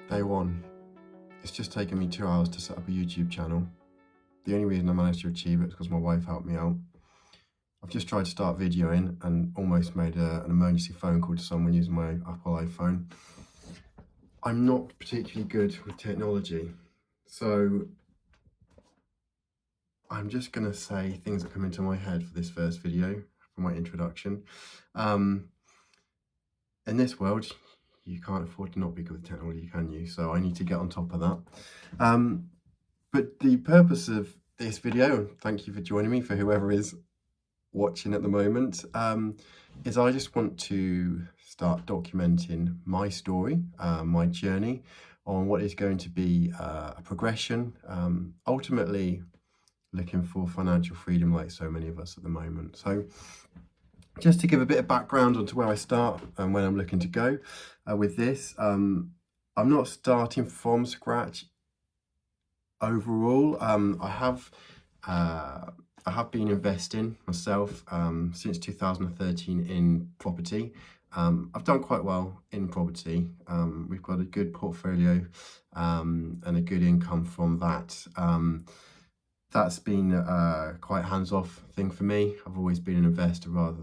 Day one. It's just taken me 2 hours to set up a YouTube channel. The only reason I managed to achieve it is because my wife helped me out. I've just tried to start videoing and almost made an emergency phone call to someone using my Apple iPhone. I'm not particularly good with technology, so I'm just going to say things that come into my head for this first video, for my introduction. In this world, you can't afford to not be good with technology, can you? So I need to get on top of that. But the purpose of this video, and thank you for joining me, for whoever is watching at the moment, is I just want to start documenting my story, my journey on what is going to be a progression, ultimately looking for financial freedom like so many of us at the moment. So just to give a bit of background onto where I start and when I'm looking to go with this, I'm not starting from scratch overall. I have been investing myself since 2013 in property. I've done quite well in property. We've got a good portfolio and a good income from that. That's been quite hands-off thing for me. I've always been an investor rather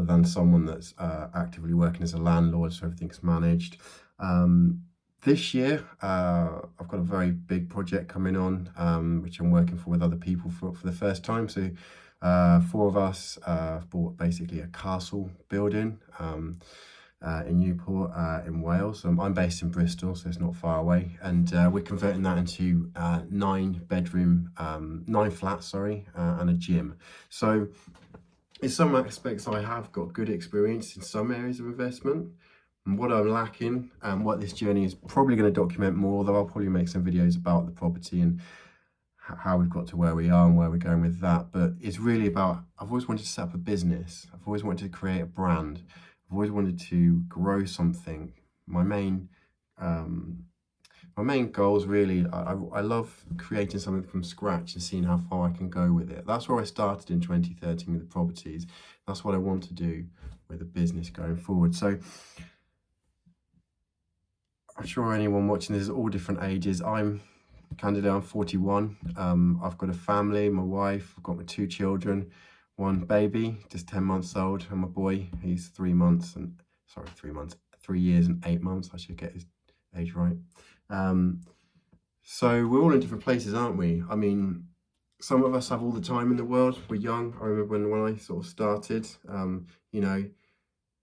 than someone that's actively working as a landlord, so everything's managed. This year, I've got a very big project coming on, which I'm working with other people for the first time. So 4 of us bought basically a castle building in Newport in Wales. I'm based in Bristol, so it's not far away. And we're converting that into 9 flats, and a gym. So in some aspects, I have got good experience in some areas of investment. And what I'm lacking, and what this journey is probably going to document more, although I'll probably make some videos about the property and how we've got to where we are and where we're going with that. But it's really about, I've always wanted to set up a business. I've always wanted to create a brand. I've always wanted to grow something. My main goals really, I love creating something from scratch and seeing how far I can go with it. That's where I started in 2013 with the properties. That's what I want to do with the business going forward. So I'm sure anyone watching this is all different ages. I'm 41. I've got a family, my wife, I've got my 2 children, 1 baby, just 10 months old, and my boy, he's 3 years and 8 months. I should get his age right. So we're all in different places, aren't we? I mean, some of us have all the time in the world. We're young. I remember when I sort of started, you know,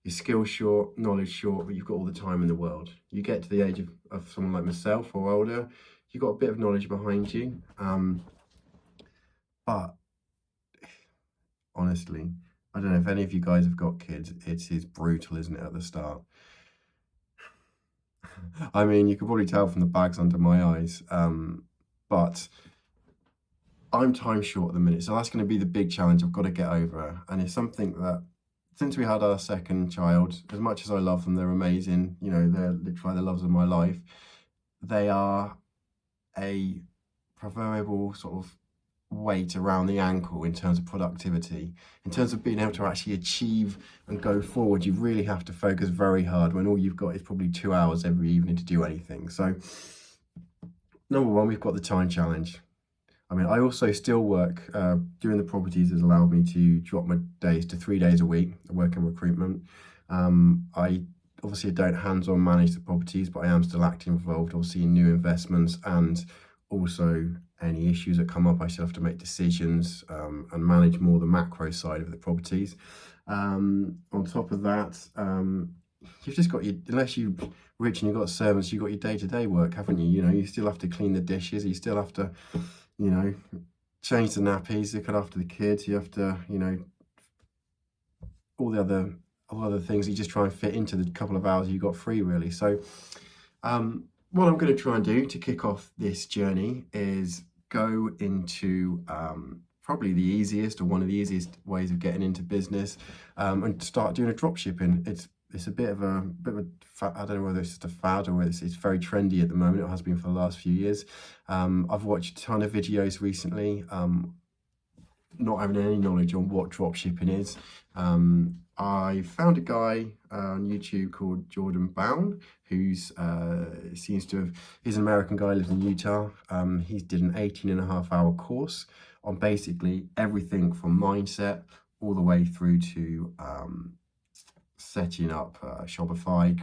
your skills short, knowledge short, but you've got all the time in the world. You get to the age of someone like myself or older, you've got a bit of knowledge behind you. But honestly, I don't know if any of you guys have got kids. It is brutal, isn't it, at the start? I mean, you can probably tell from the bags under my eyes, but I'm time short at the minute, so that's going to be the big challenge I've got to get over. And it's something that, since we had our second child, as much as I love them, they're amazing, you know, they're literally the loves of my life, they are a proverbial sort of weight around the ankle in terms of productivity. In terms of being able to actually achieve and go forward, you really have to focus very hard when all you've got is probably 2 hours every evening to do anything. So number one, we've got the time challenge. I mean, I also still work, doing the properties has allowed me to drop my days to 3 days a week. I work in recruitment. I obviously don't hands-on manage the properties, but I am still actively involved, obviously, in new investments, and also any issues that come up, I still have to make decisions and manage more the macro side of the properties. On top of that, you've just got unless you're rich and you've got servants, you've got your day-to-day work, haven't you? You know, you still have to clean the dishes, you still have to, you know, change the nappies, look after the kids, you have to, you know, all the other things you just try and fit into the couple of hours you got free, really. So what I'm going to try and do to kick off this journey is go into probably the easiest, or one of the easiest ways of getting into business, and start doing a drop shipping. It's a bit of a I don't know whether it's just a fad or whether it's very trendy at the moment. It has been for the last few years. I've watched a ton of videos recently. not having any knowledge on what drop shipping is. I found a guy on YouTube called Jordan Bown, who's seems to have, he's an American guy, lives in Utah. He did an 18.5-hour course on basically everything from mindset all the way through to setting up Shopify,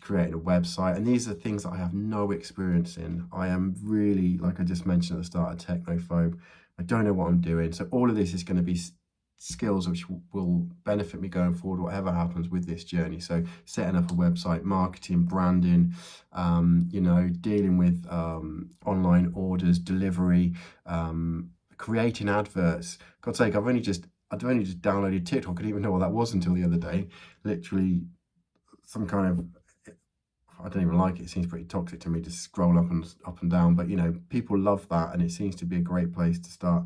creating a website. And these are things that I have no experience in. I am really, like I just mentioned at the start, a technophobe. I don't know what I'm doing. So all of this is going to be skills which will benefit me going forward, whatever happens with this journey. So setting up a website, marketing, branding, you know, dealing with online orders, delivery, creating adverts. God's sake, I've only just downloaded TikTok. I didn't even know what that was until the other day. Literally some kind of, I don't even like it. It seems pretty toxic to me to scroll up and down, but you know, people love that, and it seems to be a great place to start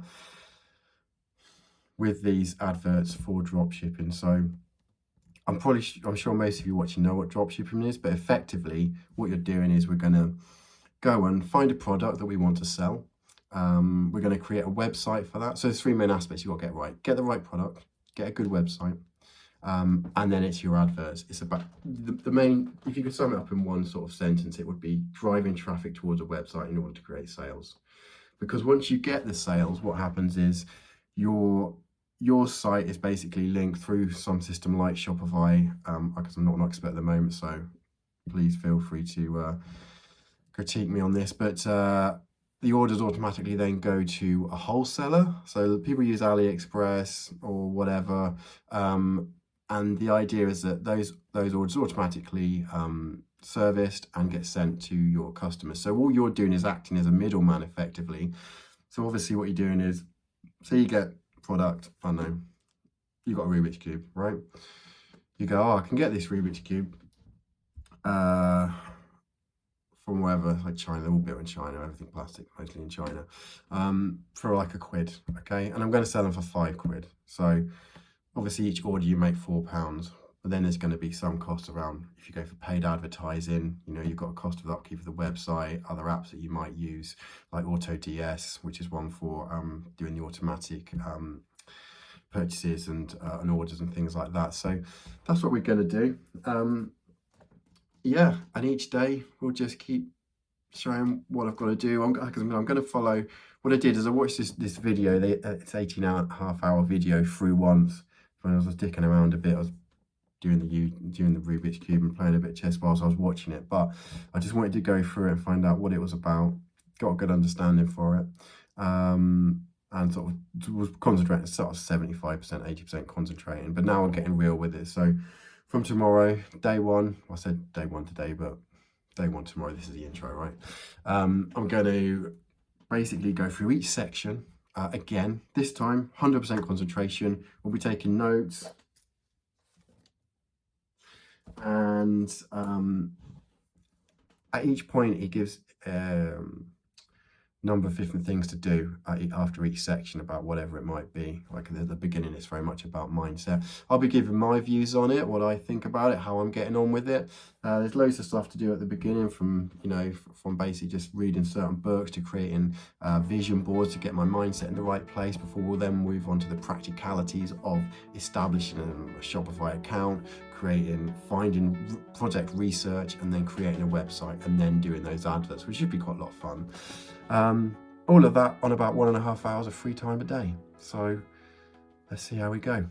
with these adverts for drop shipping. So I'm sure most of you watching know what drop shipping is, but effectively what you're doing is we're going to go and find a product that we want to sell. We're going to create a website for that. So there's three main aspects you've got to get right. Get the right product, get a good website, and then it's your adverts. It's about the main, if you could sum it up in one sort of sentence, it would be driving traffic towards a website in order to create sales. Because once you get the sales, what happens is your site is basically linked through some system like Shopify, because I'm not an expert at the moment, so please feel free to critique me on this, but the orders automatically then go to a wholesaler. So people use AliExpress or whatever, and the idea is that those orders automatically serviced and get sent to your customers. So all you're doing is acting as a middleman effectively. So obviously what you're doing is, so you get product, I don't know, you got a Rubik's Cube, right? You go, oh, I can get this Rubik's Cube from wherever, like China, they're all built in China, everything plastic, mostly in China, for like £1, okay? And I'm going to sell them for £5. So obviously each order you make £4, but then there's going to be some cost around, if you go for paid advertising, you know, you've got a cost of upkeep for the website, other apps that you might use, like AutoDS, which is one for doing the automatic purchases and orders and things like that. So that's what we're going to do. Yeah, and each day we'll just keep showing what I've got to do. I'm going to follow, what I did is I watched this video, it's 18.5-hour video through once. When I was dicking around a bit, I was doing the Rubik's Cube and playing a bit of chess whilst I was watching it, but I just wanted to go through it and find out what it was about, got a good understanding for it, and sort of was concentrating, sort of 75%, 80% concentrating, but now I'm getting real with it. So from tomorrow, day one, I said day one today, but day one tomorrow, this is the intro, right? I'm going to basically go through each section again, this time 100% concentration. We'll be taking notes, and at each point he gives number of different things to do after each section about whatever it might be. Like at the beginning, it's very much about mindset. I'll be giving my views on it, what I think about it, how I'm getting on with it. There's loads of stuff to do at the beginning, from basically just reading certain books to creating vision boards to get my mindset in the right place before we'll then move on to the practicalities of establishing a Shopify account, finding project research, and then creating a website, and then doing those adverts, which should be quite a lot of fun. All of that on about 1.5 hours of free time a day. So let's see how we go.